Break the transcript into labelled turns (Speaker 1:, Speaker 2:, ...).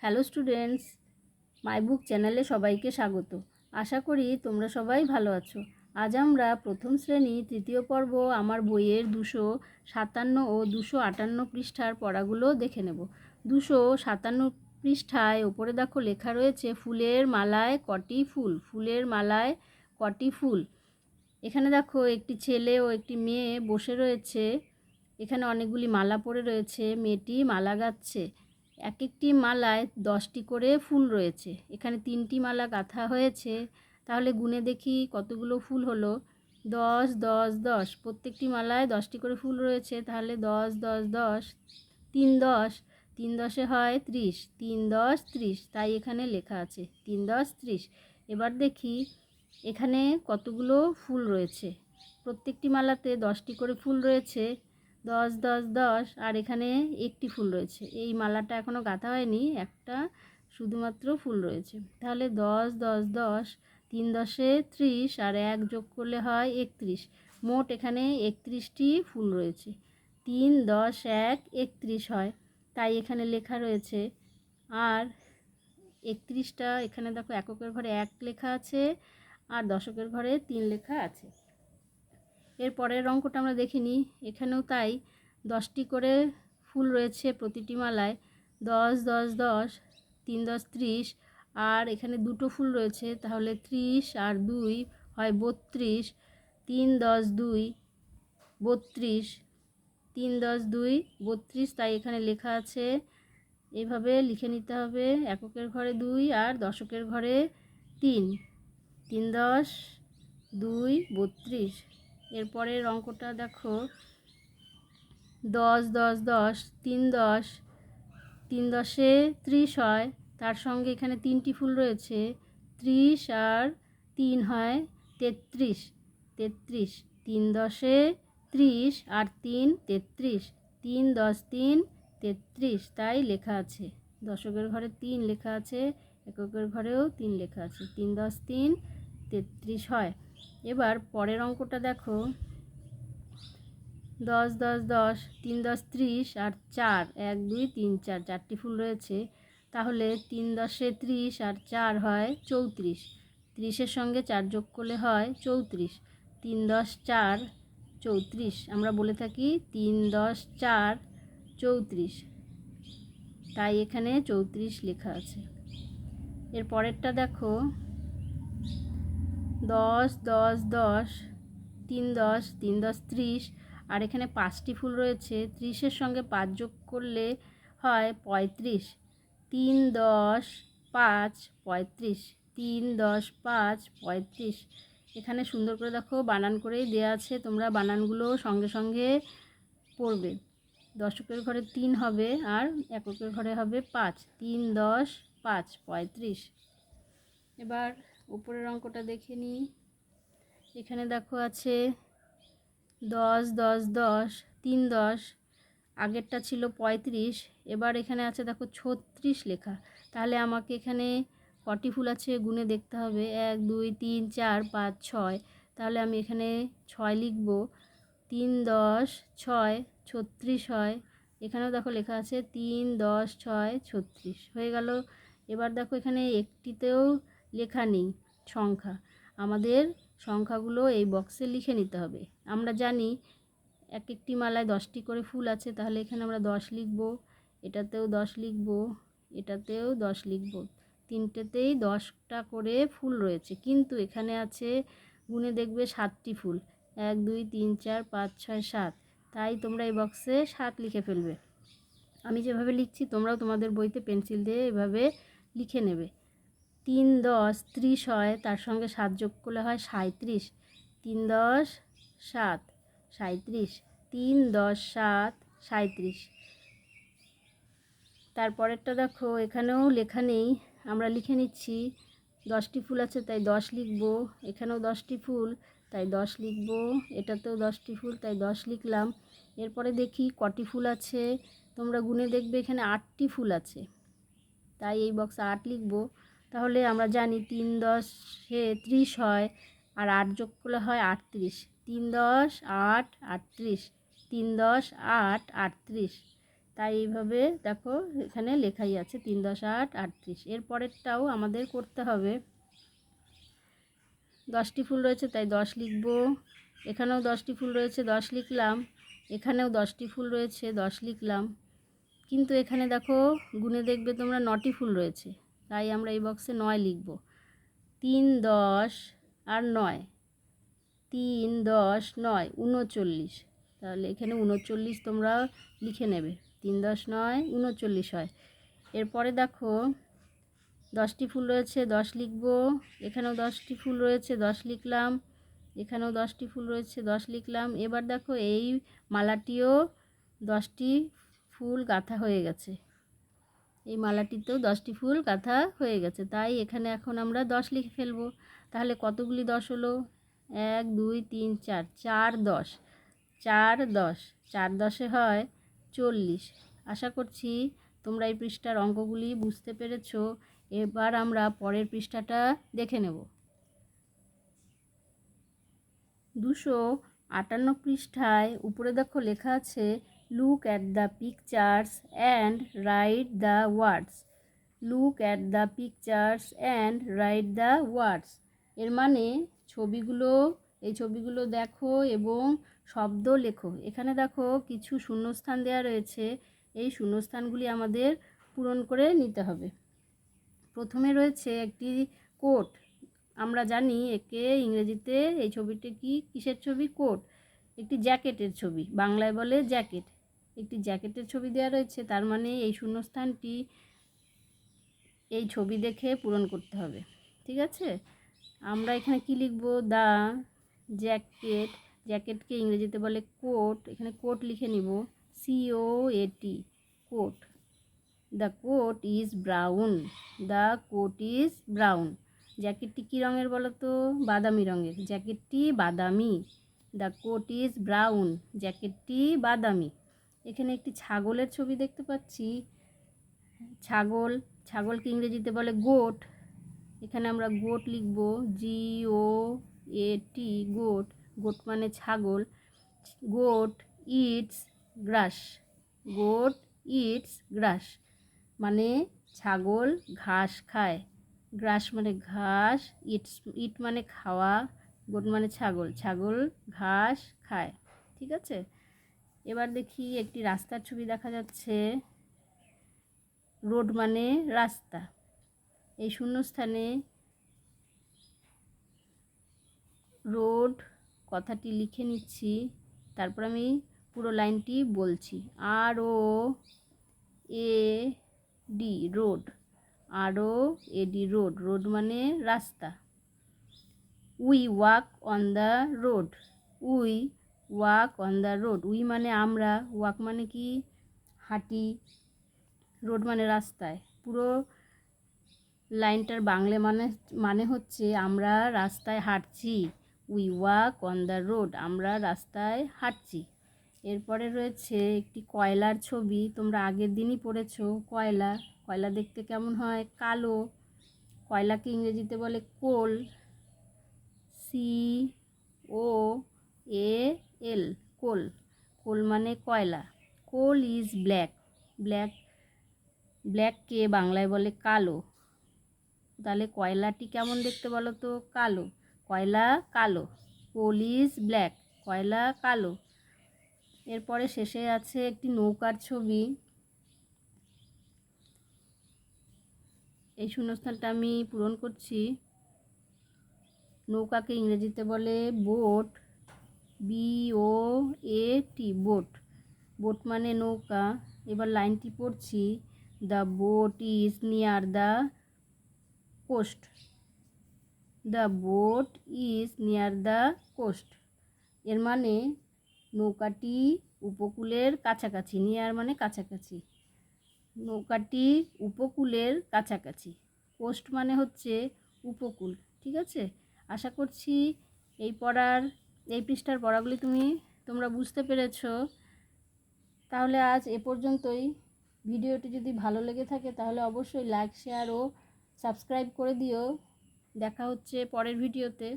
Speaker 1: Hello students, মাই বুক চ্যানেলে সবাইকে স্বাগত। আশা করি তোমরা সবাই ভালো আছো। আজ আমরা প্রথম শ্রেণী তৃতীয় পর্ব আমার বইয়ের 257 ও 258 পৃষ্ঠার পড়াগুলো দেখে নেব। 257 পৃষ্ঠায় ওপরে দেখো লেখা রয়েছে ফুলের মালায় কটি ফুল, ফুলের মালায় কটি ফুল। এখানে দেখো একটি ছেলে ও একটি মেয়ে বসে রয়েছে। এখানে অনেকগুলি মালা পড়ে রয়েছে। মেয়েটি মালা গাঁথছে। এক একটি মালায় 10টি করে ফুল রয়েছে। এখানে 3টি মালা গাঁথা হয়েছে। তাহলে গুনে দেখি কতগুলো ফুল হলো। 10 10 10, প্রত্যেকটি মালায় 10টি করে ফুল রয়েছে। তাহলে 10 10 10, 3 10, 3 10 হয় 30, 3 10 30, তাই এখানে লেখা আছে 3 10 30। এবার দেখি এখানে কতগুলো ফুল রয়েছে। প্রত্যেকটি মালাতে 10টি করে ফুল রয়েছে। 10 10 10, আর এখানে একটি ফুল রয়েছে। এই মালাটা এখনও গাঁথা হয়নি, একটা শুধুমাত্র ফুল রয়েছে। তাহলে 10 10 10, 3 10 30, আর 1 যোগ করলে হয় 31। মোট এখানে 31টি ফুল রয়েছে। 3 10 1 31 হয়, তাই এখানে লেখা রয়েছে। আর 31টা এখানে দেখো এককের ঘরে 1 লেখা আছে, আর দশকের ঘরে 3 লেখা আছে। এর পরের অঙ্কটা আমরা দেখে নিই। এখানেও তাই 10টি করে ফুল রয়েছে প্রতিটি মালায়। 10 10 10, 3 10 30, আর এখানে দুটো ফুল রয়েছে। তাহলে 30 আর 2 হয় 32। 3 10 2 32, 3 10 2 32, তাই এখানে লেখা আছে। এইভাবে লিখে নিতে হবে। এককের ঘরে 2 আর দশকের ঘরে 3। 3 10 2 32। এরপরের অঙ্কটা দেখো 10 10 10, 3 10, 3 10 30 হয়। তার সঙ্গে এখানে 3টি ফুল রয়েছে। 30 আর 3 হয় 33, 33, 3 10 30 আর 3 33, 3 10 3 33, তাই লেখা আছে। দশকের ঘরে 3 লেখা আছে, এককের ঘরেও 3 লেখা আছে। 3 10 3 33 হয়। এবার পরের অঙ্কটা দেখো 10 10 10, 3 10 30, আর 4 1 2 3 4, 4টি ফুল রয়েছে। তাহলে 3 10 30 আর 4 হয় 34। 30-এর সঙ্গে 4 যোগ করলে হয় 34। 3 10 4 34, আমরা বলে থাকি 3 10 4 34, তাই এখানে 34 লেখা আছে। এর পরেরটা দেখো 10 10 10, 3 10, 3 10 30, আর এখানে 5টি ফুল রয়েছে। 30-এর সঙ্গে 5 যোগ করলে হয় 35। 3 10 5 35, 3 10 5 35। এখানে সুন্দর করে দেখো বানান করেই দেওয়া আছে, তোমরা বানানগুলো সঙ্গে সঙ্গে পড়বে। দশকের ঘরে 3 হবে, আর এককের ঘরে হবে 5। 3 10 5 35। এবার উপরের অঙ্কটা দেখে নিই। এখানে দেখো আছে 10 10 10, 3 10, আগেরটা ছিল 35, এবার এখানে আছে দেখো 36 লেখা। তাহলে আমাকে এখানে কটি ফুল আছে গুনে দেখতে হবে। 1 2 3 4 5 6, তাহলে আমি এখানে 6 লিখব। 3 10 6 36 হয়। এখানেও দেখো লেখা আছে 3 10 6 36 হয়ে গেল। এবার দেখো এখানে একটিতেও লেখা নেই সংখ্যা। আমাদের সংখ্যাগুলো এই বক্সে লিখে নিতে হবে। আমরা জানি এক একটি মালায় 10টি করে ফুল আছে, তাহলে এখানে আমরা 10 লিখব। এটাতেও 10 লিখব, এটাতেও 10 লিখব। তিনটেতেই 10টা করে ফুল রয়েছে, কিন্তু এখানে আছে গুনে দেখবে 7টি ফুল। 1 2 3 4 5 6 7, তাই তোমরা এই বক্সে 7 লিখে ফেলবে। আমি যেভাবে লিখছি তোমরাও তোমাদের বইতে পেন্সিল দিয়ে এভাবে লিখে নেবে। 3 10 30 হয়, তার সঙ্গে 7 যোগ করলে হয় 37। 3 10 7 37, 3 10 7 37। তারপরেরটা দেখো এখানেও লেখা নেই, আমরা লিখে নিচ্ছি। 10টি ফুল আছে তাই 10 লিখব। এখানেও 10টি ফুল তাই 10 লিখব। এটাতেও 10টি ফুল তাই 10 লিখলাম। এরপরে দেখি কটি ফুল আছে। তোমরা গুনে দেখবে এখানে 8টি ফুল আছে, তাই এই বক্সে 8 লিখব। তাহলে আমরা জানি 3 10 30 হয়, আর 8 যোগ করলে হয় 38। 3 10 8 38, 3 10 8 38। তাই এইভাবে দেখো এখানে লেখাই আছে 3 × 10 = 38। এর পরেরটাও আমাদের করতে হবে। 10টি ফুল রয়েছে তাই 10 লিখব, এখানেও 10টি ফুল রয়েছে 10 লিখলাম, এখানেও 10টি ফুল রয়েছে 10 লিখলাম। কিন্তু এখানে দেখো গুনে দেখবে তোমরা 9টি ফুল রয়েছে, তাই আমরা এই বক্সে 9 লিখব। 3 10 আর 9, 3 10 9 39। তাহলে এখানে 39 তোমরা লিখে নেবে। 3 10 9 39 হয়। এরপরে দেখো 10টি ফুল রয়েছে 10 লিখব, এখানেও 10টি ফুল রয়েছে 10 লিখলাম, এখানেও 10টি ফুল রয়েছে 10 লিখলাম। এবার দেখো এই মালাটিও 10টি ফুল গাঁথা হয়ে গেছে, এই মালাটিতেও 10টি ফুল গাঁথা হয়ে গেছে, তাই এখানে এখন আমরা 10 লিখে ফেলবো। তাহলে কতগুলি 10 হলো? 1 2 3 4, 4 10, 4 10, 4 10 হয় 40। আশা করছি তোমরা এই পৃষ্ঠার অঙ্কগুলি বুঝতে পেরেছো। এবার আমরা পরের পৃষ্ঠাটা দেখে নেব। 258 পৃষ্ঠায় উপরে দেখো লেখা আছে look at the pictures and write the words. Look at the pictures and write the words এর মানে এই ছবিগুলো দেখো এবং শব্দ লেখো। এখানে দেখো কিছু শূন্যস্থান দেওয়া রয়েছে, এই শূন্যস্থানগুলি আমাদের পূরণ করে নিতে হবে। প্রথমে রয়েছে একটি কোট, আমরা জানি একে ইংরেজিতে এই ছবিটি কিসের ছবি? কোট, একটি জ্যাকেটের ছবি, বাংলায় বলে জ্যাকেট। একটি জ্যাকেটের ছবি দেওয়া রয়েছে, তার মানে এই শূন্যস্থানটি এই ছবি দেখে পূরণ করতে হবে। ঠিক আছে, আমরা এখানে কি লিখব? দ্য জ্যাকেট, জ্যাকেটকে ইংরেজিতে বলে কোট, এখানে কোট লিখে নিব, COAT, coat. The coat is brown, the coat is brown. জ্যাকেটটি কী রঙের বলো তো? বাদামি রঙের, জ্যাকেটটি বাদামি। দ্য কোট ইজ ব্রাউন, জ্যাকেটটি বাদামি। এখানে একটি ছাগলের ছবি দেখতে পাচ্ছি, ছাগলকে ইংরেজিতে বলে গোট, এখানে আমরা গোট লিখব, GOAT, গোট। গোট মানে ছাগল। Goat eats grass, goat eats grass মানে ছাগল ঘাস খায়। গ্রাস মানে ঘাস, ইট মানে খাওয়া, গোট মানে ছাগল, ছাগল ঘাস খায়। ঠিক আছে, এবার দেখি একটি রাস্তার ছবি দেখা যাচ্ছে, রোড মানে রাস্তা। এই শূন্যস্থানে রোড কথাটি লিখে নিচ্ছি, তারপর আমি পুরো লাইনটি বলছি। ROAD, road, ROAD, road, road মানে রাস্তা। We walk on the road, we walk on the road, we মানে আমরা, ওয়াক মানে কি? হাঁটি, রোড মানে রাস্তায়। পুরো লাইনটার বাংলা মানে হচ্ছে আমরা রাস্তায় হাঁটছি। We walk on the road, আমরা রাস্তায় হাঁটছি। এরপরে রয়েছে একটি কয়লার ছবি, তোমরা আগের দিনই পড়েছো। কয়লা, কয়লা দেখতে কেমন হয়? কালো। কয়লাকে ইংরেজিতে বলে কোল, COAL, কোল। কোল মানে কয়লা। কোল ইজ ব্ল্যাক, ব্ল্যাককে বাংলায় বলে কালো। তাহলে কয়লাটি কেমন দেখতে বলো তো? কালো, কয়লা কালো। কোল ইজ ব্ল্যাক, কয়লা কালো। এরপরে শেষে আছে একটি নৌকার ছবি, এই শূন্যস্থানটা আমি পূরণ করছি। নৌকাকে ইংরেজিতে বলে বোট, BOAT, বোট। বোট মানে নৌকা। এবার লাইনটি পড়ছি, the boat is near the coast, the boat is near the coast এর মানে নৌকাটি উপকূলের কাছাকাছি। নিয়ার মানে কাছাকাছি, নৌকাটি উপকূলের কাছাকাছি। কোস্ট মানে হচ্ছে উপকূল। ঠিক আছে, আশা করছি এই পৃষ্ঠার পড়াগুলি তোমরা বুঝতে পেরেছো। তাহলে আজ এ পর্যন্তই। ভিডিওটি যদি ভালো লেগে থাকে তাহলে অবশ্যই লাইক, শেয়ার ও সাবস্ক্রাইব করে দিও। দেখা হচ্ছে পরের ভিডিওতে।